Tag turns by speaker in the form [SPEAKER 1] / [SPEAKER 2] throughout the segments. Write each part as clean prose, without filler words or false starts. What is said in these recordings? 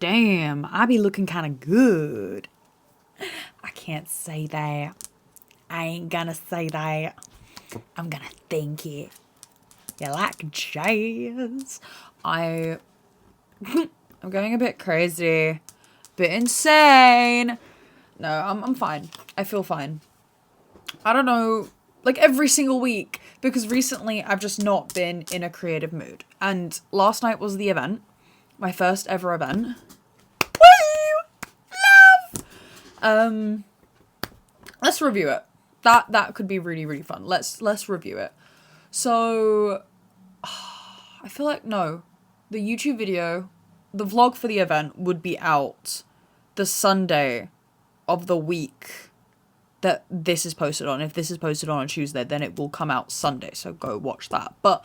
[SPEAKER 1] damn, I be looking kind of good. I can't say that. I ain't gonna say that. I'm gonna think it. You like jazz? I'm going a bit crazy. Bit insane. No, I'm fine. I feel fine. I don't know, like every single week, because recently I've just not been in a creative mood. And last night was the event. My first ever event. Woo! Love! Let's review it. That could be really, really fun. Let's review it. So I feel like no. The YouTube video, the vlog for the event would be out the Sunday of the week that this is posted on. If this is posted on a Tuesday, then it will come out Sunday, so go watch that. But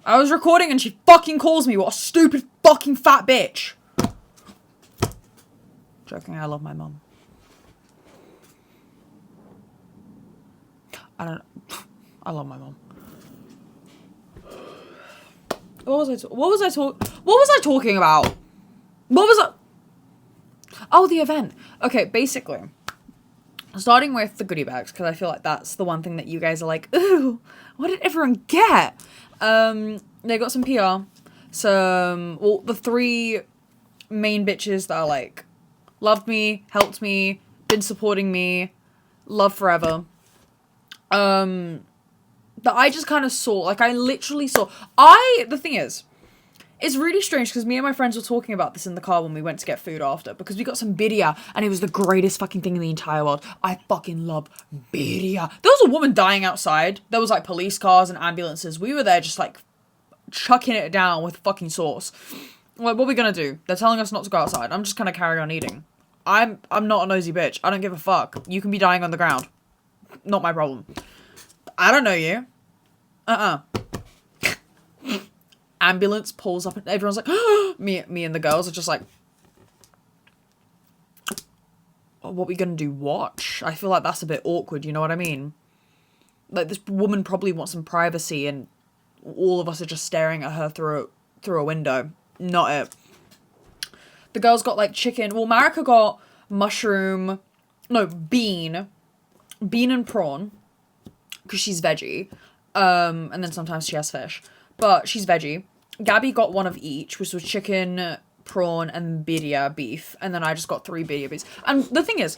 [SPEAKER 1] I was recording and she fucking calls me. What a stupid fucking fat bitch. Joking, I love my mum. I love my mum. What was I talking about? Oh, the event. Okay, basically, starting with the goodie bags, because I feel like that's the one thing that you guys are like, ooh, what did everyone get? They got some PR, the three main bitches that are like, loved me, helped me, been supporting me, love forever. That I just kind of saw, like I literally saw, the thing is, it's really strange because me and my friends were talking about this in the car when we went to get food after, because we got some birria and it was the greatest fucking thing in the entire world. I fucking love birria. There was a woman dying outside. There was like police cars and ambulances. We were there just like chucking it down with fucking sauce. Like, what are we gonna do? They're telling us not to go outside. I'm just gonna carry on eating. I'm not a nosy bitch. I don't give a fuck. You can be dying on the ground. Not my problem. I don't know you. Ambulance pulls up and everyone's like, me and the girls are just like, oh, what are we gonna do? Watch? I feel like that's a bit awkward, you know what I mean? Like, this woman probably wants some privacy and all of us are just staring at her through a window. Not it. The girls got like chicken. Well, Marika got bean and prawn, because she's veggie. And then sometimes she has fish. But she's veggie. Gabby got one of each, which was chicken, prawn, and birria beef. And then I just got 3 birria beefs. And the thing is,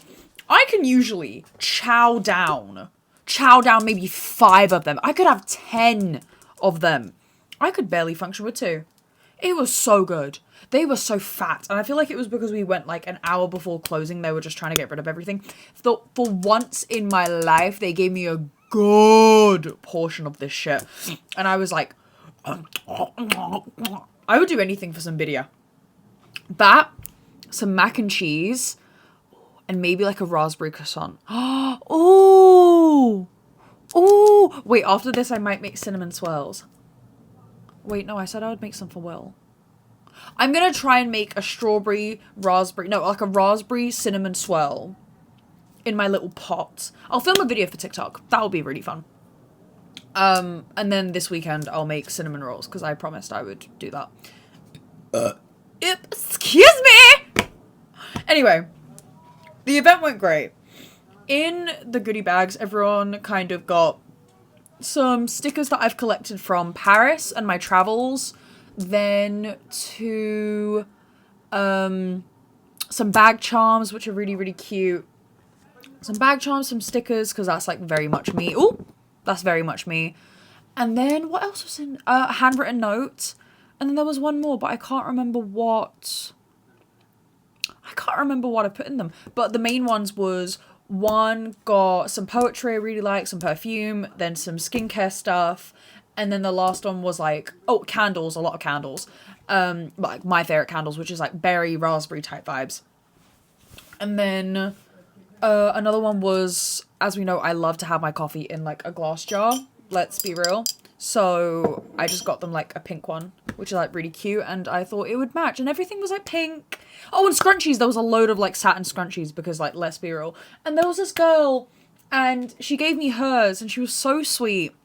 [SPEAKER 1] I can usually chow down maybe 5 of them. I could have 10 of them. I could barely function with 2. It was so good. They were so fat. And I feel like it was because we went like an hour before closing. They were just trying to get rid of everything. For once in my life, they gave me a good portion of this shit. And I was like, I would do anything for some birria. That, some mac and cheese, and maybe like a raspberry croissant. Oh! Oh! Wait, after this I might make cinnamon swirls. Wait, no, I said I would make some for Will. I'm gonna try and make a a raspberry cinnamon swirl in my little pot. I'll film a video for TikTok. That'll be really fun. And then this weekend I'll make cinnamon rolls, because I promised I would do that. Excuse me! Anyway, the event went great. In the goodie bags, everyone kind of got some stickers that I've collected from Paris and my travels, then to some bag charms, which are really, really cute. Some bag charms, some stickers, because that's like very much me. Ooh! That's very much me. And then what else was in a handwritten note? And then there was one more, but I can't remember what I put in them. But the main ones was, one got some poetry I really like, some perfume, then some skincare stuff. And then the last one was like, candles, a lot of candles. Like my favorite candles, which is like berry, raspberry type vibes. And then another one was, as we know, I love to have my coffee in like a glass jar. Let's be real. So I just got them like a pink one, which is like really cute, and I thought it would match, and everything was like pink. Oh, and scrunchies. There was a load of like satin scrunchies, because like, let's be real. And there was this girl, and she gave me hers, and she was so sweet.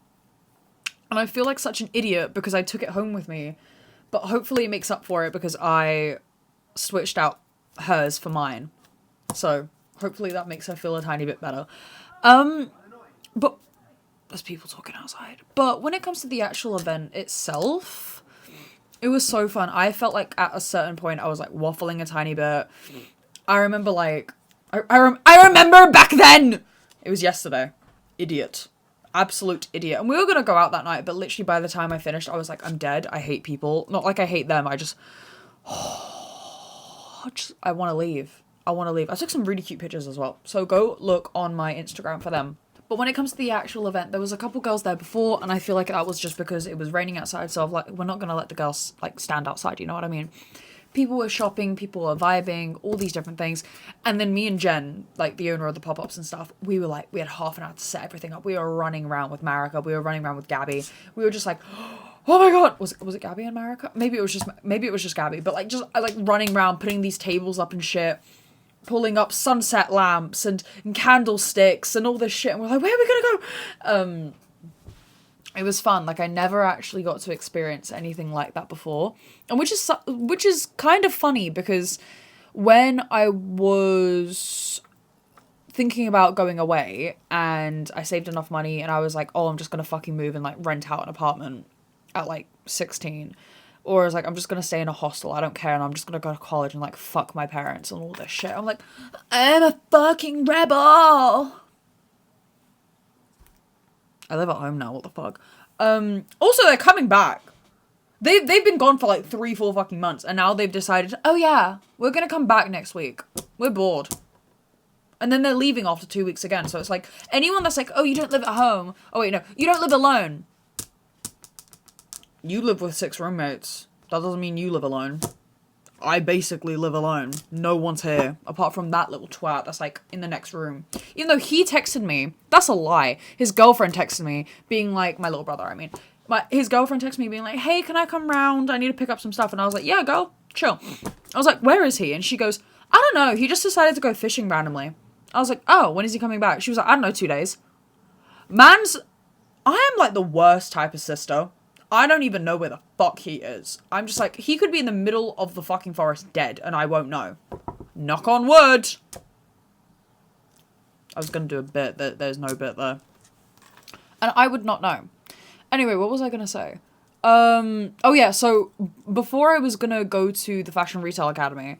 [SPEAKER 1] And I feel like such an idiot because I took it home with me. But hopefully it makes up for it, because I switched out hers for mine. So hopefully that makes her feel a tiny bit better. But there's people talking outside. But when it comes to the actual event itself, it was so fun. I felt like at a certain point I was like waffling a tiny bit. I remember like I remember back then. It was yesterday. Idiot. Absolute idiot. And we were gonna go out that night, but literally by the time I finished, I was like, I'm dead. I hate people. Not like I hate them. I just I want to leave. I want to leave. I took some really cute pictures as well. So go look on my Instagram for them. But when it comes to the actual event, there was a couple girls there before, and I feel like that was just because it was raining outside. So we're not gonna let the girls like stand outside. You know what I mean? People were shopping, people were vibing, all these different things. And then me and Jen, like the owner of the pop-ups and stuff, we had half an hour to set everything up. We were running around with Marika. We were running around with Gabby. We were just like, oh my god, was it Gabby and Marika? Maybe it was just Gabby. But like just like running around, putting these tables up and shit, pulling up sunset lamps and candlesticks and all this shit. And we're like, where are we gonna go? It was fun. Like I never actually got to experience anything like that before, and which is kind of funny because when I was thinking about going away and I saved enough money and I was like, oh, I'm just gonna fucking move and like rent out an apartment at like 16, or I was like, I'm just gonna stay in a hostel. I don't care, and I'm just gonna go to college and like fuck my parents and all this shit. I'm like, I'm a fucking rebel. I live at home now, what the fuck? Also, they're coming back. They've been gone for like 3-4 fucking months, and now they've decided, oh yeah, we're gonna come back next week. We're bored. And then they're leaving after 2 weeks again, so it's like, anyone that's like, oh, you don't live at home. Oh wait, no, you don't live alone. You live with 6 roommates. That doesn't mean you live alone. I basically live alone. No one's here. Apart from that little twat that's like in the next room. Even though he texted me. That's a lie. His girlfriend texted me being like, my little brother, I mean. His girlfriend texted me being like, hey, can I come round? I need to pick up some stuff. And I was like, yeah, go. Chill. I was like, where is he? And she goes, I don't know. He just decided to go fishing randomly. I was like, oh, when is he coming back? She was like, I don't know, 2 days. I am like the worst type of sister. I don't even know where the fuck he is. I'm just like, he could be in the middle of the fucking forest dead, and I won't know. Knock on wood. I was gonna do a bit, there's no bit there. And I would not know. Anyway, what was I gonna say? Oh yeah, so before I was gonna go to the Fashion Retail Academy,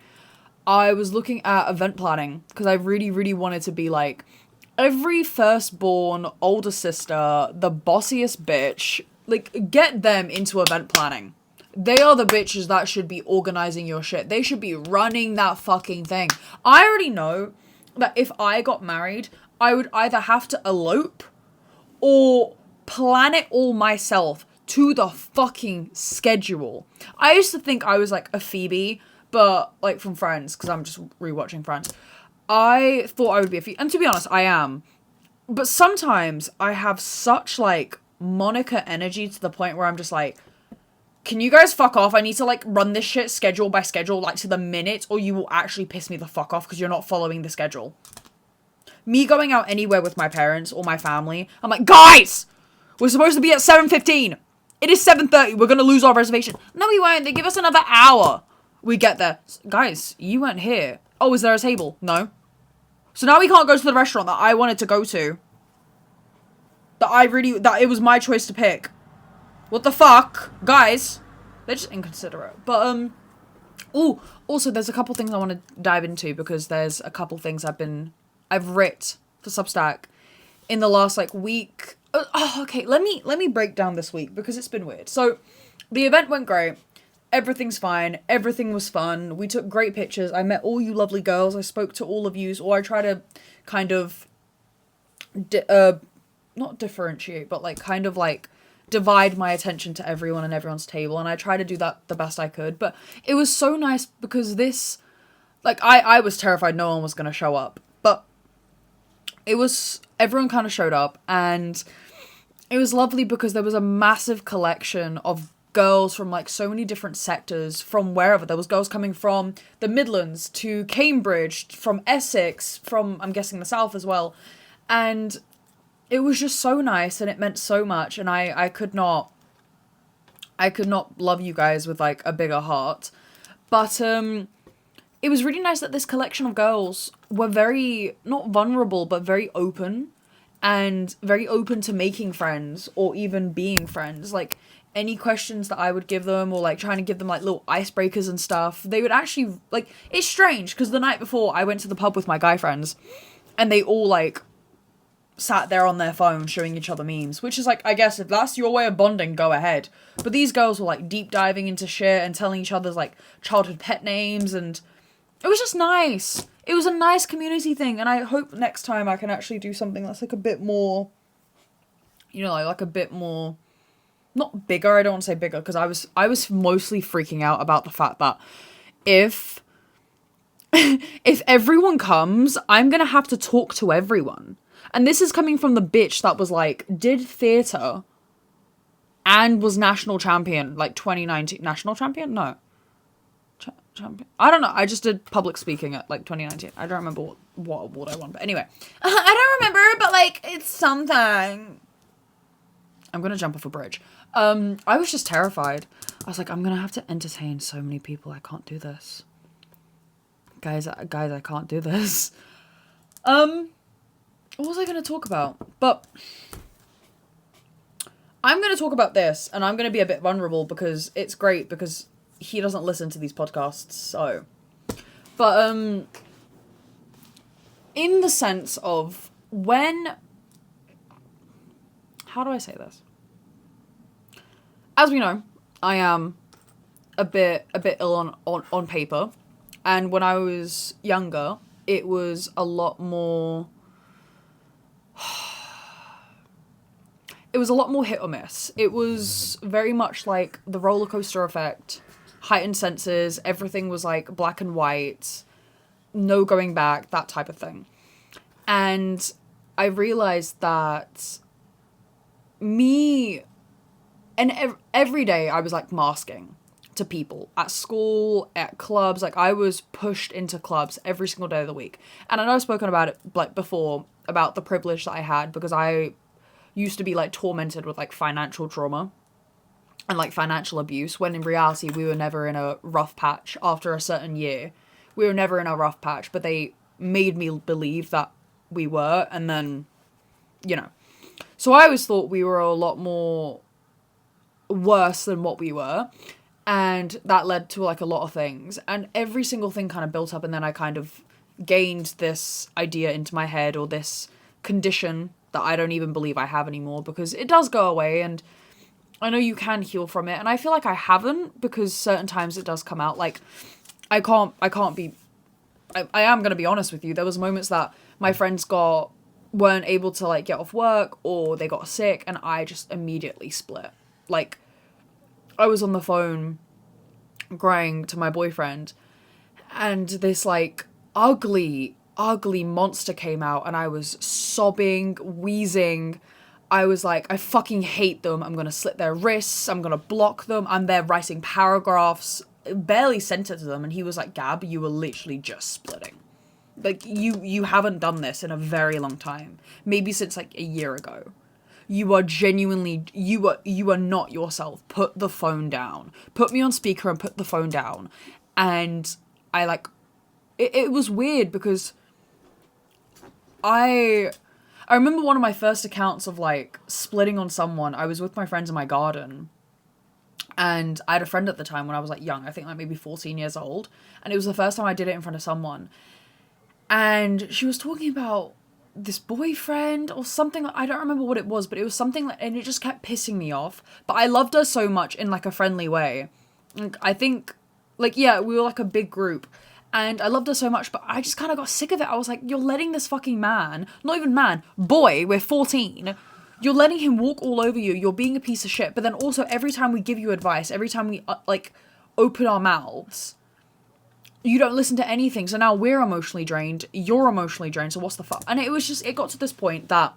[SPEAKER 1] I was looking at event planning, because I really, really wanted to be like, every firstborn, older sister, the bossiest bitch, like, get them into event planning. They are the bitches that should be organizing your shit. They should be running that fucking thing. I already know that if I got married, I would either have to elope or plan it all myself to the fucking schedule. I used to think I was like a Phoebe, but like from Friends, because I'm just rewatching Friends. I thought I would be a Phoebe, and to be honest, I am. But sometimes I have such like Monica energy to the point where I'm just like, can you guys fuck off? I need to like run this shit schedule by schedule, like to the minute, or you will actually piss me the fuck off because you're not following the schedule. Me going out anywhere with my parents or my family, I'm like, guys, we're supposed to be at 7:15. It is 7:30. We're gonna lose our reservation. No, we won't. They give us another hour. We get there. Guys, you weren't here. Oh, is there a table? No. So now we can't go to the restaurant that I wanted to go to. That it was my choice to pick. What the fuck? Guys. They're just inconsiderate. But, ooh, also there's a couple things I want to dive into because there's a couple things I've writ for Substack in the last, like, week. Oh, okay, let me break down this week because it's been weird. So, the event went great. Everything's fine. Everything was fun. We took great pictures. I met all you lovely girls. I spoke to all of yous, or I try to kind of not differentiate, but like kind of like divide my attention to everyone and everyone's table, and I try to do that the best I could. But it was so nice because this, like, I was terrified no one was going to show up, but everyone kind of showed up, and it was lovely because there was a massive collection of girls from like so many different sectors from wherever. There was girls coming from the Midlands to Cambridge, from Essex, from I'm guessing the South as well, and it was just so nice and it meant so much, and I could not love you guys with like a bigger heart. But it was really nice that this collection of girls were very, not vulnerable, but very open, and very open to making friends or even being friends. Like, any questions that I would give them, or like trying to give them like little icebreakers and stuff, they would actually, like, it's strange because the night before I went to the pub with my guy friends and they all like sat there on their phone showing each other memes, which is like, I guess if that's your way of bonding, go ahead. But these girls were like deep diving into shit and telling each other's like childhood pet names, and it was just nice. It was a nice community thing, and I hope next time I can actually do something that's like a bit more, you know, like a bit more, not bigger, I don't want to say bigger, because I was mostly freaking out about the fact that if if everyone comes, I'm gonna have to talk to everyone. And this is coming from the bitch that was like, did theatre and was national champion, like 2019. National champion? No. Champion? I don't know. I just did public speaking at like 2019. I don't remember what award I won. But anyway. I don't remember, but like, it's something. I'm going to jump off a bridge. I was just terrified. I was like, I'm going to have to entertain so many people. I can't do this. Guys, I can't do this. What was I going to talk about? But I'm going to talk about this, and I'm going to be a bit vulnerable because it's great because he doesn't listen to these podcasts, so. But, in the sense of when, how do I say this? As we know, I am a bit ill on paper, and when I was younger, it was a lot more, it was a lot more hit or miss. It was very much like the roller coaster effect, heightened senses, everything was like black and white, no going back, that type of thing. And I realized that me, and every day I was like masking to people at school, at clubs. Like, I was pushed into clubs every single day of the week. And I know I've spoken about it like before, about the privilege that I had, because I used to be like tormented with like financial trauma and like financial abuse, when in reality we were never in a rough patch. After a certain year, we were never in a rough patch, but they made me believe that we were. And then, you know, so I always thought we were a lot more worse than what we were, and that led to like a lot of things, and every single thing kind of built up, and then I kind of gained this idea into my head, or this condition that I don't even believe I have anymore, because it does go away, and I know you can heal from it, and I feel like I haven't, because certain times it does come out. Like, I am going to be honest with you, there was moments that my friends weren't able to like get off work, or they got sick, and I just immediately split. Like, I was on the phone crying to my boyfriend, and this like ugly monster came out, and I was sobbing, wheezing. I was like, I fucking hate them. I'm gonna slit their wrists. I'm gonna block them. I'm there writing paragraphs. Barely sent it to them, and he was like, Gab, you were literally just splitting. Like, you haven't done this in a very long time. Maybe since like a year ago. You are genuinely, you are not yourself. Put the phone down. Put me on speaker and put the phone down. And I like, it was weird because I remember one of my first accounts of like splitting on someone. I was with my friends in my garden, and I had a friend at the time when I was like young, I think like maybe 14 years old. And it was the first time I did it in front of someone. And she was talking about this boyfriend or something. I don't remember what it was, but it was something that, and it just kept pissing me off. But I loved her so much in like a friendly way. Like, I think, like, yeah, we were like a big group, and I loved her so much, but I just kind of got sick of it. I was like, you're letting this fucking man, not even man, boy, we're 14, you're letting him walk all over you, you're being a piece of shit. But then also, every time we give you advice, every time we like open our mouths, you don't listen to anything. So now we're emotionally drained, you're emotionally drained, so what's the fuck? And it was just, it got to this point that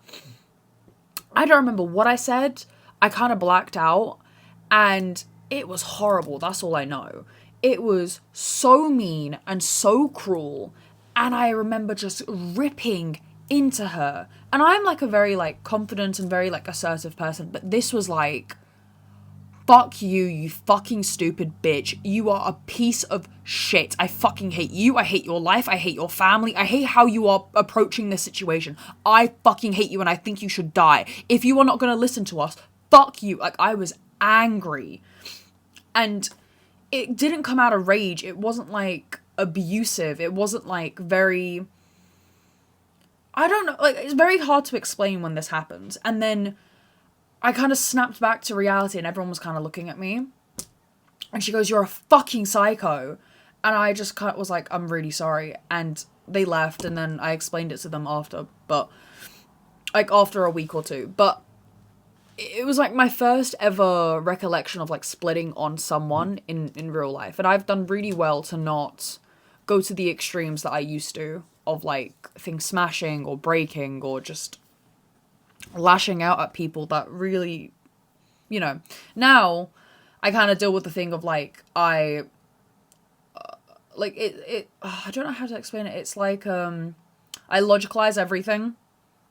[SPEAKER 1] I don't remember what I said. I kind of blacked out, and it was horrible. That's all I know. It was so mean and so cruel, and I remember just ripping into her. And I'm like a very like confident and very like assertive person, but this was like fuck you, you fucking stupid bitch. You are a piece of shit. I fucking hate you. I hate your life. I hate your family. I hate how you are approaching this situation. I fucking hate you and I think you should die. If you are not going to listen to us, fuck you. Like, I was angry. And it didn't come out of rage. It wasn't, like, abusive. It wasn't, like, very... I don't know. Like, it's very hard to explain when this happens. And then I kind of snapped back to reality and everyone was kind of looking at me. And she goes, "You're a fucking psycho." And I just kind of was like, "I'm really sorry." And they left and then I explained it to them after. But, like, after a week or two. But it was, like, my first ever recollection of, like, splitting on someone in real life. And I've done really well to not go to the extremes that I used to. Of, like, things smashing or breaking or just lashing out at people that really, you know. Now, I kind of deal with the thing of, like, I don't know how to explain it. It's like, I logicalize everything.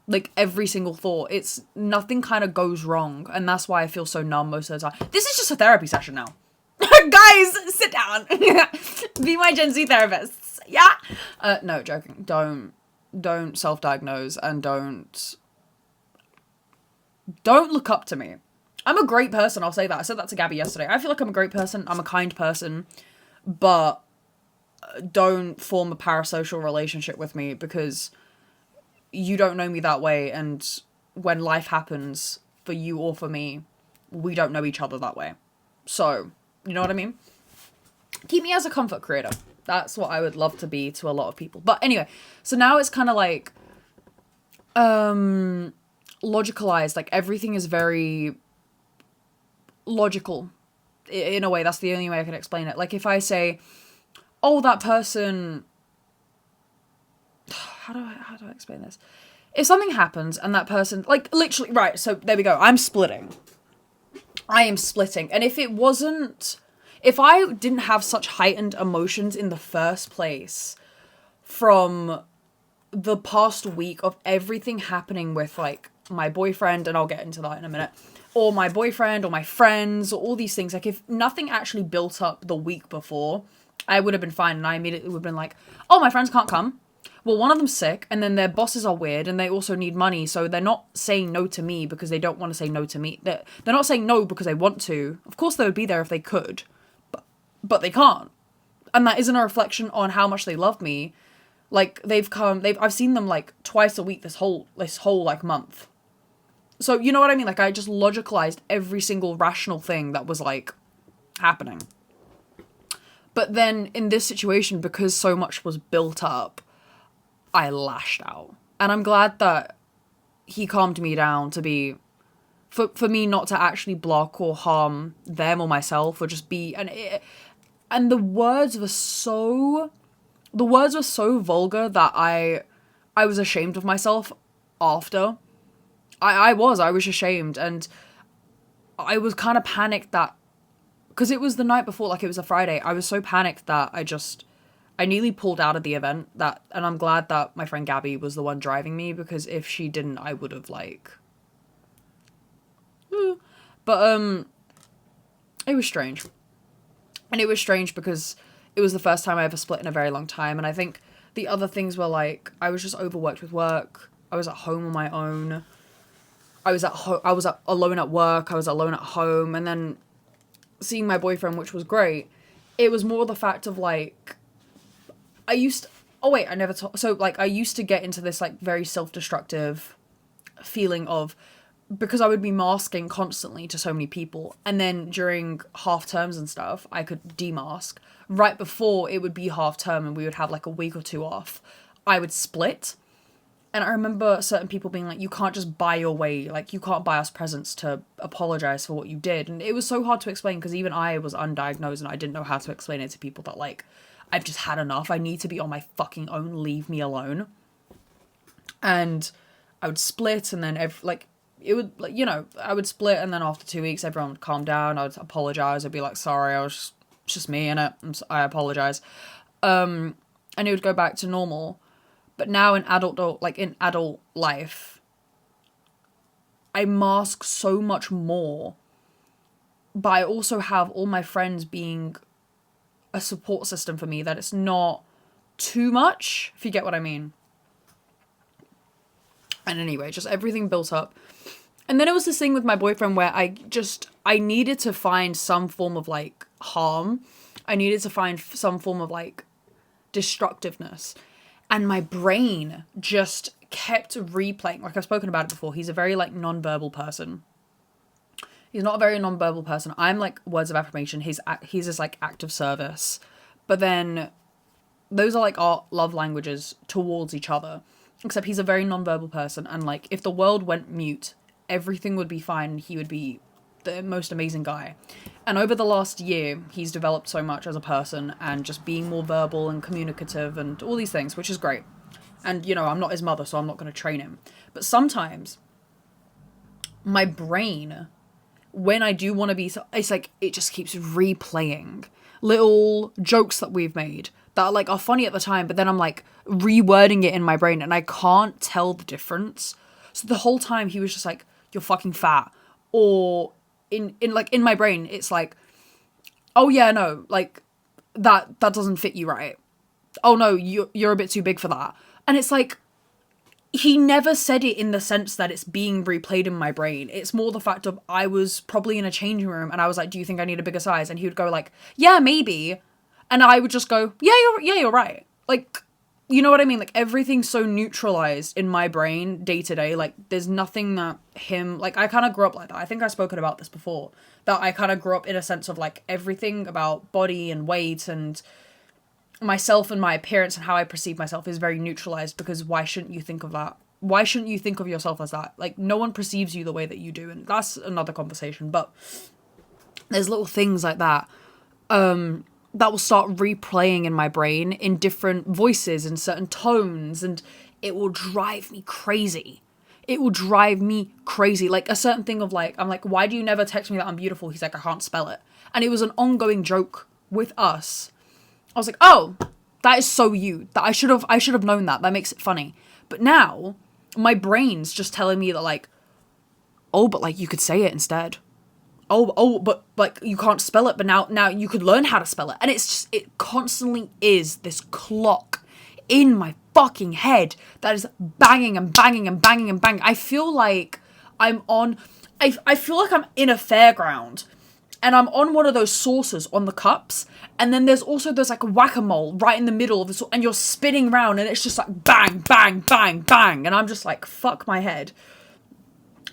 [SPEAKER 1] Like, every single thought. It's, nothing kind of goes wrong. And that's why I feel so numb most of the time. This is just a therapy session now. Guys, sit down. Be my Gen Z therapists. Yeah. No, joking. Don't self-diagnose and don't look up to me. I'm a great person, I'll say that. I said that to Gabby yesterday. I feel like I'm a great person. I'm a kind person. But don't form a parasocial relationship with me because you don't know me that way. And when life happens for you or for me, we don't know each other that way. So, you know what I mean? Keep me as a comfort creator. That's what I would love to be to a lot of people. But anyway, so now it's kind of like logicalized. Like, everything is very logical in a way. That's the only way I can explain it. Like, if I say, "Oh, that person," how do I explain this? If something happens and that person, like, literally, right, so there we go. I am splitting. And if I didn't have such heightened emotions in the first place from the past week of everything happening with, like, my boyfriend, and I'll get into that in a minute, or my boyfriend, or my friends, or all these things, like, if nothing actually built up the week before, I would have been fine, and I immediately would have been like, "Oh, my friends can't come. Well, one of them's sick, and then their bosses are weird, and they also need money, so they're not saying no to me because they don't want to say no to me. They're not saying no because they want to. Of course they would be there if they could. But they can't. And that isn't a reflection on how much they love me. Like, I've seen them, like, twice a week this whole, like, month. So, you know what I mean? Like, I just logicalized every single rational thing that was, like, happening. But then, in this situation, because so much was built up, I lashed out. And I'm glad that he calmed me down to be... For me not to actually block or harm them or myself, or just be... And the words were so vulgar that I was ashamed of myself after. I was ashamed, and I was kind of panicked that, because it was the night before, like, it was a Friday, I was so panicked that I nearly pulled out of the event, and I'm glad that my friend Gabby was the one driving me, because if she didn't, I would have, like... But, it was strange. And it was strange because it was the first time I ever split in a very long time. And I think the other things were, like, I was just overworked with work. I was at home on my own. I was alone at work. I was alone at home. And then seeing my boyfriend, which was great, it was more the fact of, like, I used to get into this, like, very self-destructive feeling of... because I would be masking constantly to so many people. And then during half terms and stuff, I could demask. Right before it would be half term and we would have, like, a week or two off, I would split. And I remember certain people being like, "You can't just buy your way. Like, you can't buy us presents to apologize for what you did." And it was so hard to explain because even I was undiagnosed and I didn't know how to explain it to people that, like, I've just had enough. I need to be on my fucking own. Leave me alone. And I would split and then it would, like, you know, I would split and then after 2 weeks everyone would calm down. I would apologize. I'd be like, "Sorry, it's just me in it. I apologize." And it would go back to normal. But now in adult life, I mask so much more but I also have all my friends being a support system for me, that it's not too much, if you get what I mean. And anyway, just everything built up. And then it was this thing with my boyfriend where I needed to find some form of like harm. I needed to find some form of like destructiveness. And my brain just kept replaying. Like I've spoken about it before. He's a very like non-verbal person. He's not a very non-verbal person. I'm like words of affirmation. He's just like act of service. But then those are like our love languages towards each other. Except he's a very non-verbal person. And like if the world went mute, everything would be fine. He would be the most amazing guy. And over the last year, he's developed so much as a person and just being more verbal and communicative and all these things, which is great. And, you know, I'm not his mother, so I'm not going to train him. But sometimes my brain, when I do want to be, it's like it just keeps replaying little jokes that we've made that like are funny at the time, but then I'm like rewording it in my brain and I can't tell the difference. So the whole time he was just like, you're fucking fat. Or in my brain, it's like, oh yeah, no, like that doesn't fit you right. Oh no, you're a bit too big for that. And it's like, he never said it in the sense that it's being replayed in my brain. It's more the fact of I was probably in a changing room and I was like, do you think I need a bigger size? And he would go like, yeah, maybe. And I would just go, you're right. Like, you know what I mean? Like everything's so neutralized in my brain day to day. Like there's nothing that like I kind of grew up like that. I think I've spoken about this before, that I kind of grew up in a sense of like everything about body and weight and myself and my appearance and how I perceive myself is very neutralized, because why shouldn't you think of that? Why shouldn't you think of yourself as that? Like no one perceives you the way that you do, and that's another conversation. But there's little things like that that will start replaying in my brain in different voices and certain tones, and it will drive me crazy. It will drive me crazy. Like a certain thing of like, I'm like, why do you never text me that I'm beautiful? He's like, I can't spell it. And it was an ongoing joke with us. I was like, oh, that is so you. That I should have known that. That makes it funny. But now my brain's just telling me that like, oh, but like you could say it instead. Oh, but like you can't spell it, but now you could learn how to spell it. And it's just, it constantly is this clock in my fucking head that is banging and banging and banging and banging. I feel like I'm I feel like I'm in a fairground and I'm on one of those saucers on the cups, and then there's like whack-a-mole right in the middle of the and you're spinning around and it's just like bang, bang, bang, bang, and I'm just like, fuck my head.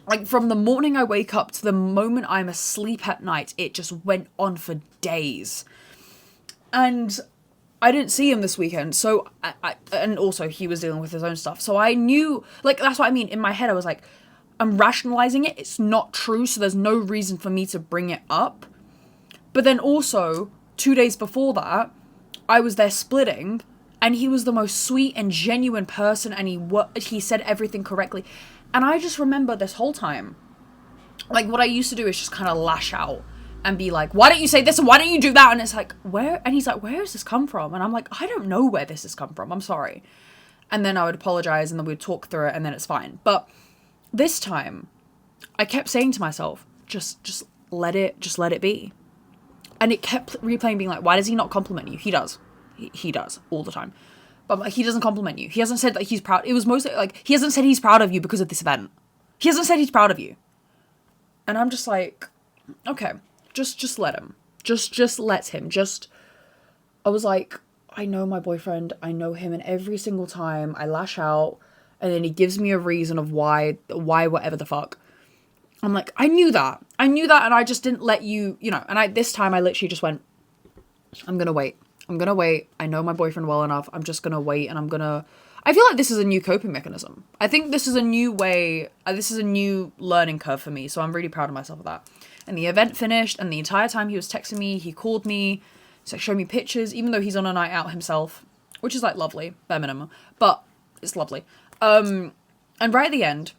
[SPEAKER 1] Like from the morning I wake up to the moment I'm asleep at night, it just went on for days. And I didn't see him this weekend, so and also he was dealing with his own stuff, so I knew, like, that's what I mean. In my head I was like, I'm rationalizing it, it's not true, so there's no reason for me to bring it up. But then also 2 days before that, I was there splitting, and he was the most sweet and genuine person, and he said everything correctly. And I just remember this whole time, like, what I used to do is just kind of lash out and be like, why don't you say this and why don't you do that? And it's like, where? And he's like, where has this come from? And I'm like, I don't know where this has come from. I'm sorry. And then I would apologize, and then we'd talk through it, and then it's fine. But this time, I kept saying to myself, just let it be. And it kept replaying, being like, why does he not compliment you? He does. He does all the time. But like, he doesn't compliment you. He hasn't said that he's proud. It was mostly like, he hasn't said he's proud of you because of this event. He hasn't said he's proud of you. And I'm just like, okay, just let him. Just let him. I was like, I know my boyfriend. I know him, and every single time I lash out, and then he gives me a reason of why whatever the fuck. I'm like, I knew that, and I just didn't let you, and this time I literally just went, I'm gonna wait. I know my boyfriend well enough. I'm just gonna wait, and I feel like this is a new coping mechanism. I think this is a new way, this is a new learning curve for me, so I'm really proud of myself of that. And the event finished, and the entire time he was texting me, he called me, so showed me pictures, even though he's on a night out himself, which is like lovely, bare minimum, but it's lovely. And right at the end,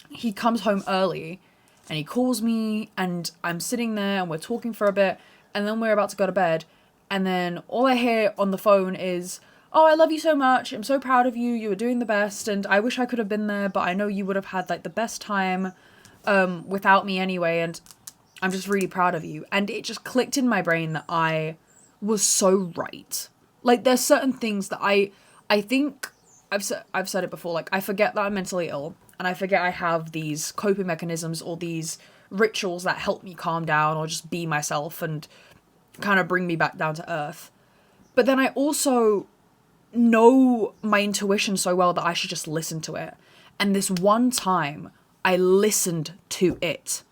[SPEAKER 1] he comes home early, and he calls me, and I'm sitting there, and we're talking for a bit, and then we're about to go to bed, and then all I hear on the phone is, oh, I love you so much, I'm so proud of you, you were doing the best, and I wish I could have been there, but I know you would have had, like, the best time, without me anyway, and I'm just really proud of you. And it just clicked in my brain that I was so right. Like, there's certain things that I think I've said it before. Like, I forget that I'm mentally ill, and I forget I have these coping mechanisms or these rituals that help me calm down or just be myself and kind of bring me back down to earth. But then I also know my intuition so well that I should just listen to it. And this one time, I listened to it.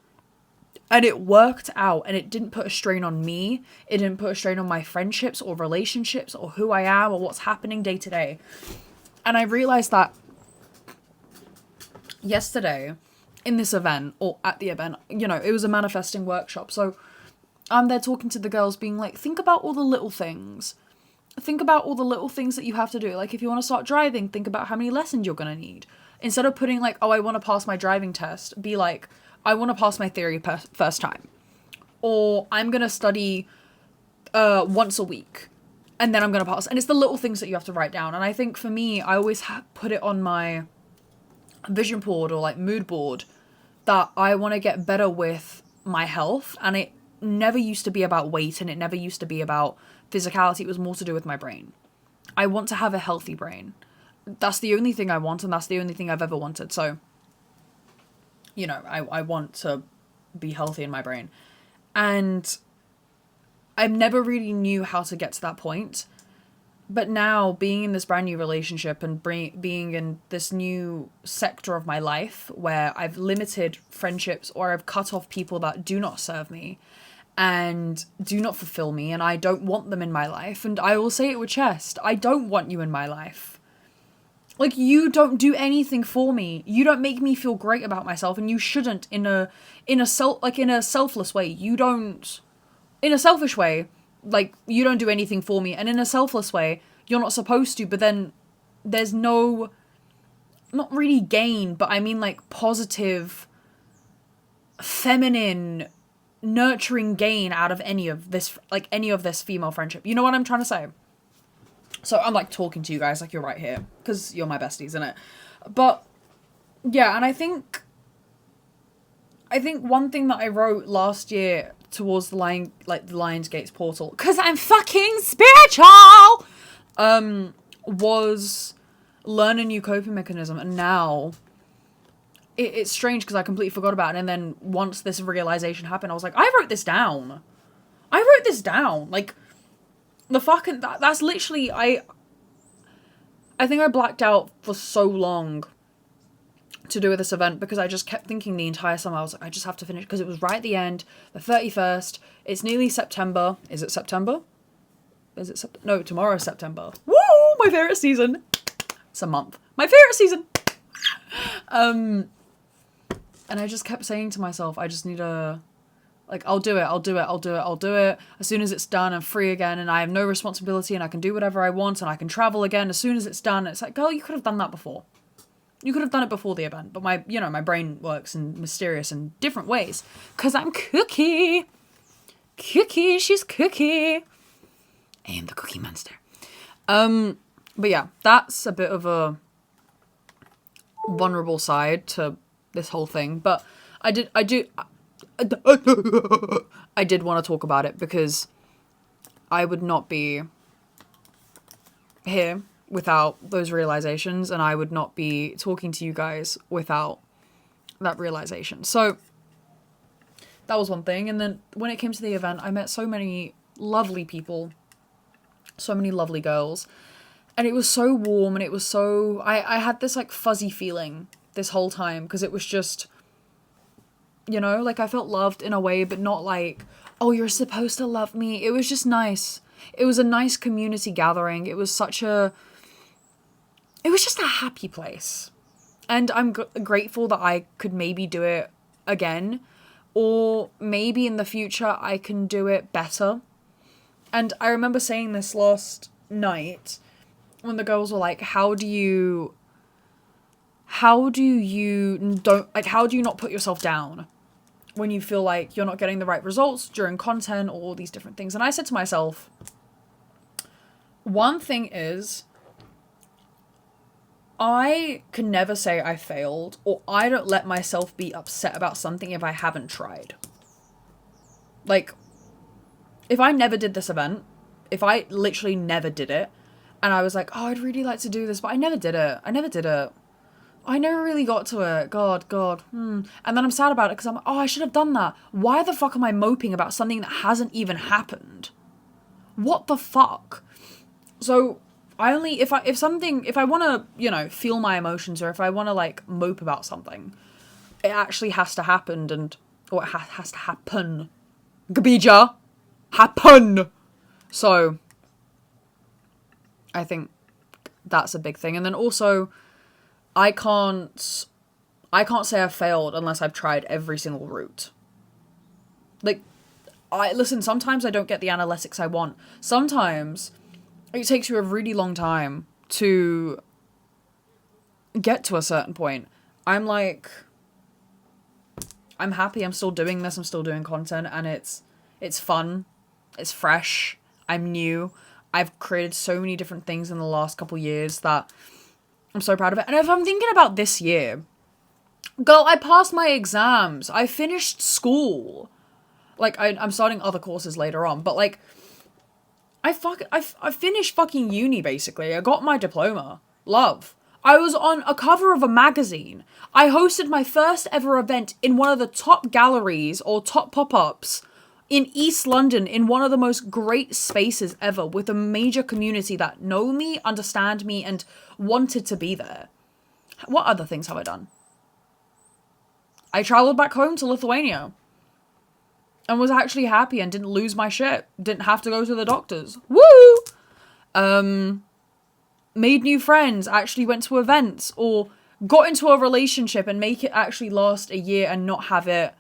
[SPEAKER 1] And it worked out, and it didn't put a strain on me. It didn't put a strain on my friendships or relationships or who I am or what's happening day to day. And I realized that yesterday in this event, or at the event, you know, it was a manifesting workshop. So I'm there talking to the girls being like, think about all the little things. Think about all the little things that you have to do. Like, if you want to start driving, think about how many lessons you're going to need. Instead of putting like, oh, I want to pass my driving test, be like, I want to pass my theory first time. Or I'm going to study once a week and then I'm going to pass. And it's the little things that you have to write down. And I think for me, I always put it on my vision board or like mood board that I want to get better with my health. And it never used to be about weight, and it never used to be about physicality. It was more to do with my brain. I want to have a healthy brain. That's the only thing I want, and that's the only thing I've ever wanted. So, you know, I want to be healthy in my brain. And I never really knew how to get to that point. But now, being in this brand new relationship and being in this new sector of my life where I've limited friendships or I've cut off people that do not serve me and do not fulfill me, and I don't want them in my life. And I will say it with chest, I don't want you in my life. Like, you don't do anything for me. You don't make me feel great about myself, and you shouldn't in a selfless way. You don't, in a selfish way, like, you don't do anything for me, and in a selfless way, you're not supposed to, but then there's no, not really gain, but I mean like positive, feminine, nurturing gain out of any of this female friendship. You know what I'm trying to say? So I'm like talking to you guys like you're right here, because you're my besties, innit? But yeah, and I think one thing that I wrote last year towards the Lionsgate's portal, because I'm fucking spiritual, was learn a new coping mechanism. And now it's strange because I completely forgot about it. And then once this realization happened, I was like, I wrote this down. Like, the fucking, that's literally, I think I blacked out for so long to do with this event because I just kept thinking the entire summer. I was like, I just have to finish, because it was right at the end, the 31st. It's nearly September. Is it September? No, tomorrow's September. Woo! My favorite season. It's a month. My favorite season. And I just kept saying to myself, I just need to, like, I'll do it. As soon as it's done, I'm free again, and I have no responsibility, and I can do whatever I want, and I can travel again as soon as it's done. It's like, girl, you could have done that before. You could have done it before the event, but my brain works in mysterious and different ways. 'Cause I'm Cookie. She's Cookie. I am the Cookie Monster. But yeah, that's a bit of a vulnerable side to this whole thing. But I did want to talk about it because I would not be here without those realizations, and I would not be talking to you guys without that realization. So that was one thing. And then when it came to the event, I met so many lovely people, so many lovely girls, and it was so warm, and it was so, I had this like fuzzy feeling this whole time, because it was just, you know, like I felt loved in a way, but not like, oh, you're supposed to love me. It was just nice. It was a nice community gathering. It was just a happy place. And I'm grateful that I could maybe do it again, or maybe in the future I can do it better. And I remember saying this last night when the girls were like, how do you not put yourself down when you feel like you're not getting the right results during content or all these different things? And I said to myself, one thing is, I can never say I failed, or I don't let myself be upset about something if I haven't tried. Like, if I never did this event, if I literally never did it, and I was like, oh, I'd really like to do this, but I never did it. I never really got to it. God. And then I'm sad about it because I'm like, oh, I should have done that. Why the fuck am I moping about something that hasn't even happened? What the fuck? So if I want to, feel my emotions, or if I want to like mope about something, it actually has to happen, or it has to happen. Gabija, happen. So I think that's a big thing. And then also, I can't say I've failed unless I've tried every single route. Like, sometimes I don't get the analytics I want. Sometimes it takes you a really long time to get to a certain point. I'm like, I'm happy I'm still doing this, I'm still doing content, and it's fun, it's fresh, I'm new. I've created so many different things in the last couple years that I'm so proud of it. And if I'm thinking about this year, girl, I passed my exams. I finished school. Like, I'm starting other courses later on, but like, I finished fucking uni, basically. I got my diploma. Love. I was on a cover of a magazine. I hosted my first ever event in one of the top galleries or top pop-ups in East London, in one of the most great spaces ever, with a major community that know me, understand me, and wanted to be there. What other things have I done? I travelled back home to Lithuania and was actually happy and didn't lose my shit. Didn't have to go to the doctors. Woo! Made new friends, actually went to events, or got into a relationship and make it actually last a year and not have it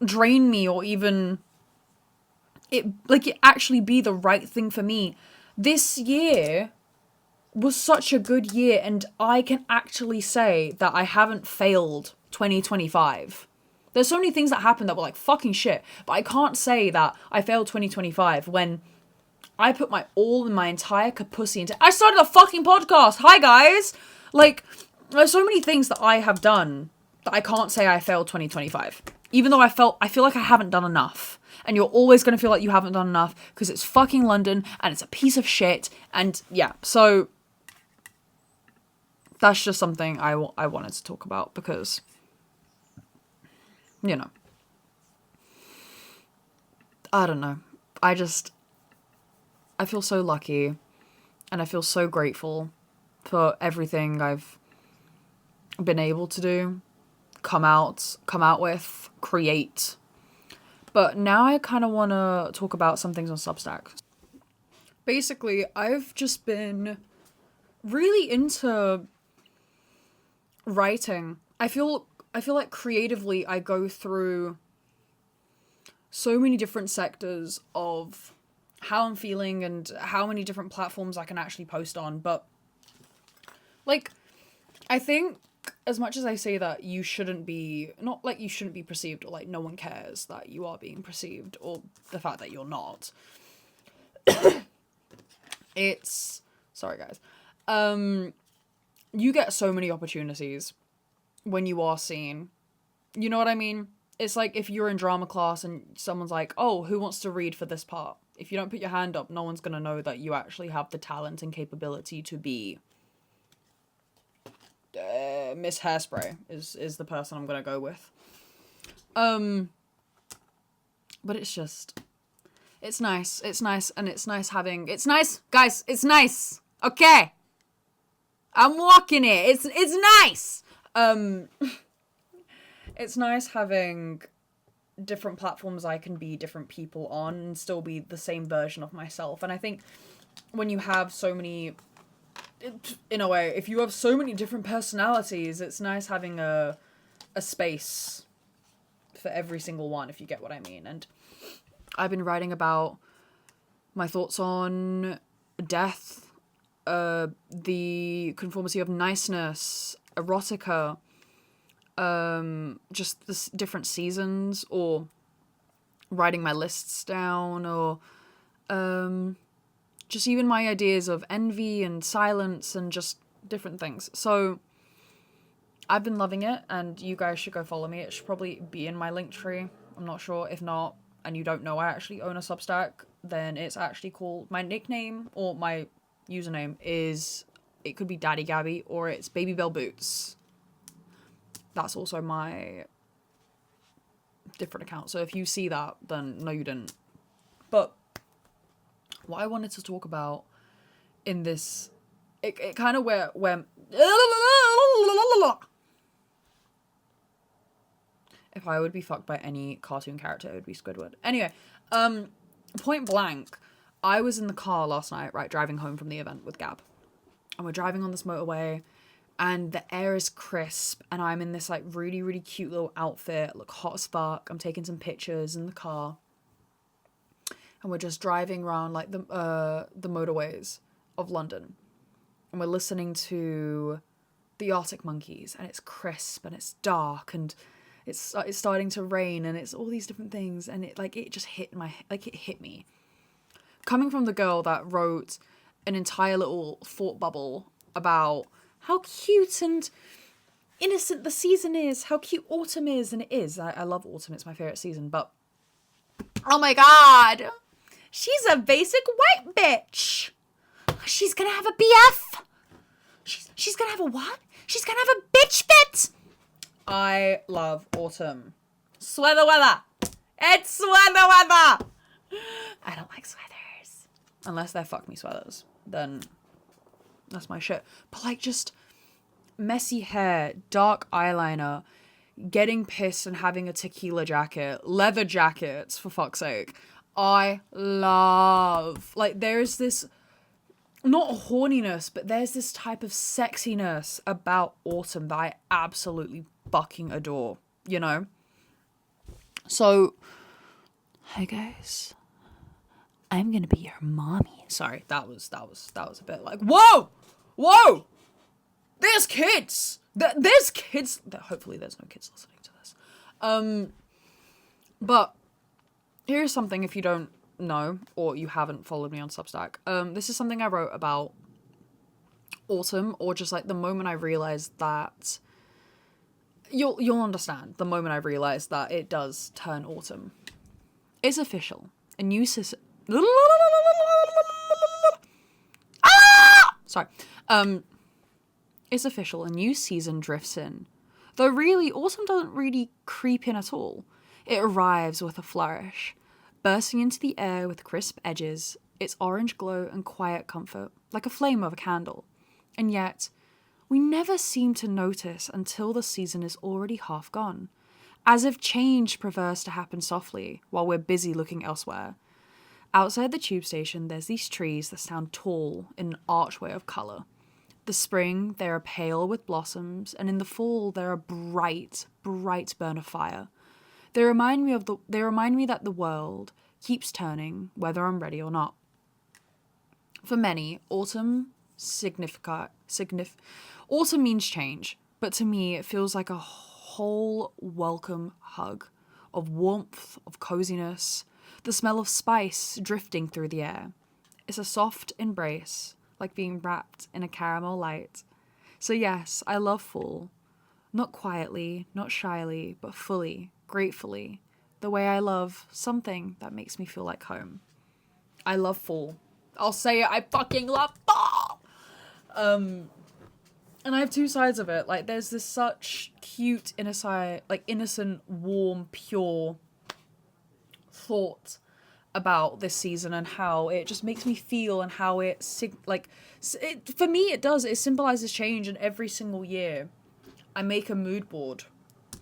[SPEAKER 1] drain me, or even it actually be the right thing for me. This year was such a good year, and I can actually say that I haven't failed 2025. There's so many things that happened that were like fucking shit, but I can't say that I failed 2025 when I put my all and my entire kapussy into. I started a fucking podcast. Hi guys. Like, there's so many things that I have done that I can't say I failed 2025. Even though I feel like I haven't done enough. And you're always going to feel like you haven't done enough because it's fucking London and it's a piece of shit. And yeah, so that's just something I wanted to talk about because, I don't know. I feel so lucky and I feel so grateful for everything I've been able to do, come out with, create. But now I kind of want to talk about some things on Substack. Basically, I've just been really into writing. I feel like creatively I go through so many different sectors of how I'm feeling and how many different platforms I can actually post on. But like, I think as much as I say that you shouldn't be perceived, or like no one cares that you are being perceived, or the fact that you're not. It's, sorry guys. You get so many opportunities when you are seen. You know what I mean? It's like if you're in drama class and someone's like, oh, who wants to read for this part? If you don't put your hand up, no one's going to know that you actually have the talent and capability to be Miss Hairspray is the person I'm going to go with. But it's just, it's nice. It's nice. And it's nice having, it's nice, guys. It's nice. Okay. I'm walking it. It's nice. It's nice having different platforms I can be different people on and still be the same version of myself. And I think when you have so many, in a way, if you have so many different personalities, it's nice having a space for every single one, if you get what I mean. And I've been writing about my thoughts on death, the conformity of niceness, erotica, just the different seasons, or writing my lists down, or just even my ideas of envy and silence and just different things. So I've been loving it, and you guys should go follow me. It should probably be in my link tree. I'm not sure. If not, and you don't know I actually own a Substack, then it's actually called, my nickname or my username is, it could be Daddy Gabby or it's Baby Bell Boots. That's also my different account. So if you see that, then no, you didn't. But what I wanted to talk about in this, it kind of where if I would be fucked by any cartoon character, it would be Squidward. Anyway, point blank, I was in the car last night, right, driving home from the event with Gab. And we're driving on this motorway, and the air is crisp, and I'm in this, like, really, really cute little outfit, look hot as fuck. I'm taking some pictures in the car. And we're just driving around, like, the motorways of London. And we're listening to the Arctic Monkeys, and it's crisp, and it's dark, and it's starting to rain, and it's all these different things, and it just hit it hit me. Coming from the girl that wrote an entire little thought bubble about how cute and innocent the season is, how cute autumn is, and it is. I love autumn, it's my favourite season, but oh my god, she's a basic white bitch. She's gonna have a BF. She's gonna have a what? She's gonna have a bitch bit. I love autumn. Sweater weather. It's sweater weather. I don't like sweaters. Unless they're fuck me sweaters. Then that's my shit. But like just messy hair, dark eyeliner, getting pissed and having a tequila jacket, leather jackets, for fuck's sake. I love. Like there's this, not horniness, but there's this type of sexiness about autumn that I absolutely fucking adore, you know? So, hi guys. I'm gonna be your mommy. Sorry, that was a bit like, whoa! There's kids! There's kids! Hopefully there's no kids listening to this. But here's something if you don't know, or you haven't followed me on Substack. This is something I wrote about autumn, or just like the moment I realized that you'll understand the moment I realized that it does turn autumn. It's official. A new season. Sorry. It's official. A new season drifts in. Though really, autumn doesn't really creep in at all. It arrives with a flourish, bursting into the air with crisp edges, its orange glow and quiet comfort, like a flame of a candle. And yet, we never seem to notice until the season is already half gone, as if change prefers to happen softly while we're busy looking elsewhere. Outside the tube station, there's these trees that stand tall in an archway of colour. The spring, they are pale with blossoms, and in the fall, they're a bright, bright burn of fire. They remind me that the world keeps turning, whether I'm ready or not. For many, autumn means change, but to me, it feels like a whole welcome hug of warmth, of coziness, the smell of spice drifting through the air. It's a soft embrace, like being wrapped in a caramel light. So yes, I love fall. Not quietly, not shyly, but fully, gratefully, the way I love something that makes me feel like home. I love fall. I'll say it, I fucking love fall! And I have two sides of it. Like, there's this such cute, innocent, warm, pure thought about this season and how it just makes me feel, and how for me it does. It symbolizes change, and every single year I make a mood board.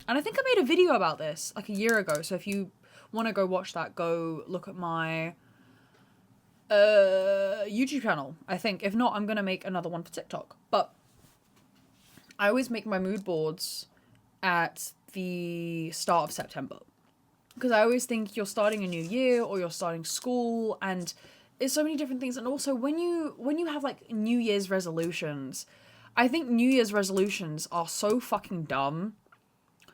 [SPEAKER 1] And I think I made a video about this like a year ago. So if you want to go watch that, go look at my YouTube channel, I think. If not, I'm going to make another one for TikTok. But I always make my mood boards at the start of September. Because I always think you're starting a new year, or you're starting school, and it's so many different things. And also when you have like New Year's resolutions, I think New Year's resolutions are so fucking dumb.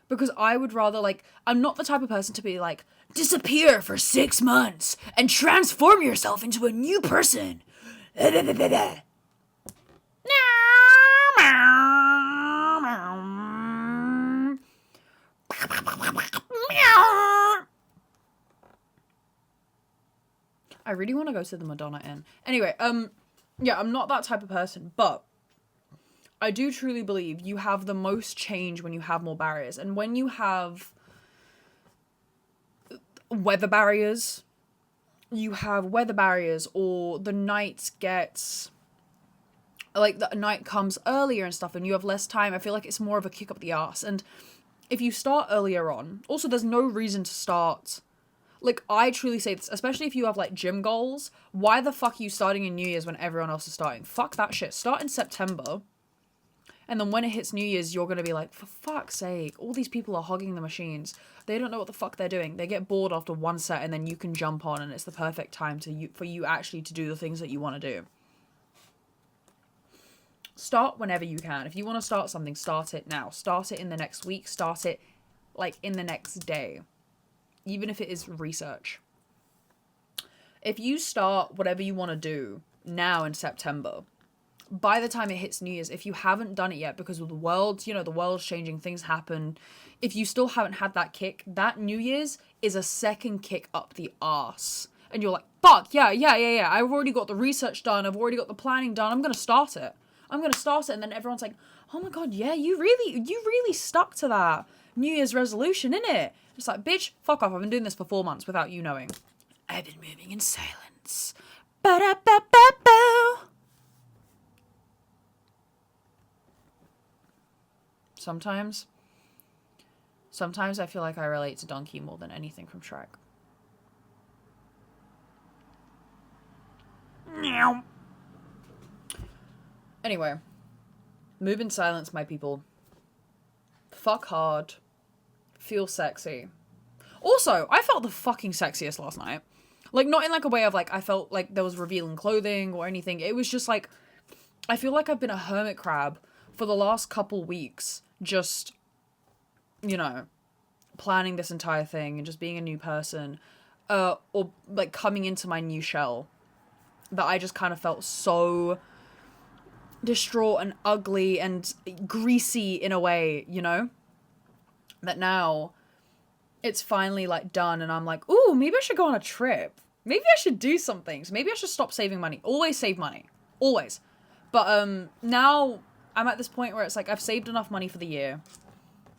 [SPEAKER 1] Because I would rather, I'm not the type of person to be like, disappear for 6 months and transform yourself into a new person. I really want to go to the Madonna Inn. Anyway, yeah, I'm not that type of person, but I do truly believe you have the most change when you have more barriers. And when you have weather barriers, or the night gets, like, the night comes earlier and stuff and you have less time, I feel like it's more of a kick up the ass. And if you start earlier on, also there's no reason to start, like, I truly say this, especially if you have, like, gym goals, why the fuck are you starting in New Year's when everyone else is starting? Fuck that shit. Start in September. And then when it hits New Year's, you're going to be like, for fuck's sake, all these people are hogging the machines. They don't know what the fuck they're doing. They get bored after one set and then you can jump on and it's the perfect time for you actually to do the things that you want to do. Start whenever you can. If you want to start something, start it now. Start it in the next week. Start it, like, in the next day. Even if it is research. If you start whatever you want to do now in September, by the time it hits New Year's, if you haven't done it yet, because of the world, the world's changing, things happen. If you still haven't had that kick, that New Year's is a second kick up the arse. And you're like, fuck, yeah. I've already got the research done. I've already got the planning done. I'm going to start it. And then everyone's like, oh my God, yeah, you really stuck to that New Year's resolution, innit? It's like, bitch, fuck off. I've been doing this for 4 months without you knowing. I've been moving in silence. Ba-da-ba-ba-boo. Sometimes I feel like I relate to Donkey more than anything from Shrek. Meow. Anyway, move in silence, my people. Fuck hard. Feel sexy. Also, I felt the fucking sexiest last night. Like, not in, like, a way of, like, I felt like there was revealing clothing or anything. It was just, like, I feel like I've been a hermit crab for the last couple weeks, just, planning this entire thing and just being a new person, or, like, coming into my new shell, that I just kind of felt so distraught and ugly and greasy in a way, that now it's finally, like, done and I'm like, ooh, maybe I should go on a trip. Maybe I should do some things. Maybe I should stop saving money. Always save money. Always. But now I'm at this point where it's like I've saved enough money for the year.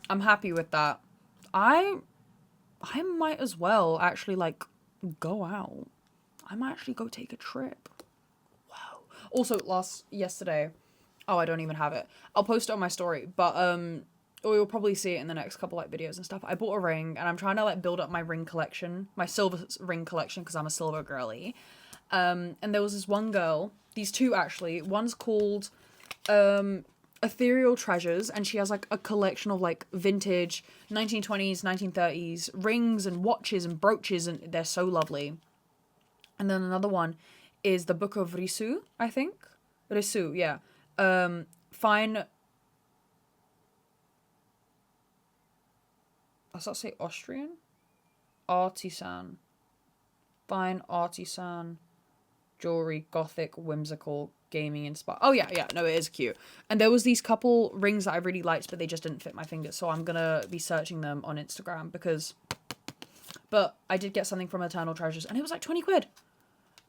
[SPEAKER 1] I'm happy with that. I might as well actually, like, go out. I might actually go take a trip. Wow. Also, yesterday, oh, I don't even have it. I'll post it on my story, but you'll probably see it in the next couple, like, videos and stuff. I bought a ring and I'm trying to, like, build up my ring collection, my silver ring collection, because I'm a silver girly. And there was this one girl, these two actually. One's called Ethereal Treasures, and she has, like, a collection of, like, vintage 1920s, 1930s rings and watches and brooches, and they're so lovely. And then another one is the Book of Risu, I think. Risu, yeah. Fine. Does that say Austrian? Artisan. Fine artisan. Jewelry, gothic, whimsical, gaming inspired. Oh yeah, no, it is cute. And there was these couple rings that I really liked, but they just didn't fit my fingers, so I'm gonna be searching them on Instagram but I did get something from Eternal Treasures and it was like 20 quid.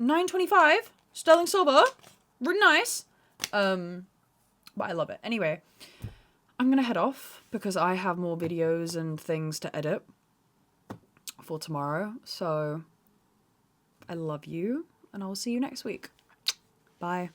[SPEAKER 1] 9.25 sterling silver. Really nice. But I love it. Anyway, I'm gonna head off because I have more videos and things to edit for tomorrow. So I love you. And I will see you next week. Bye.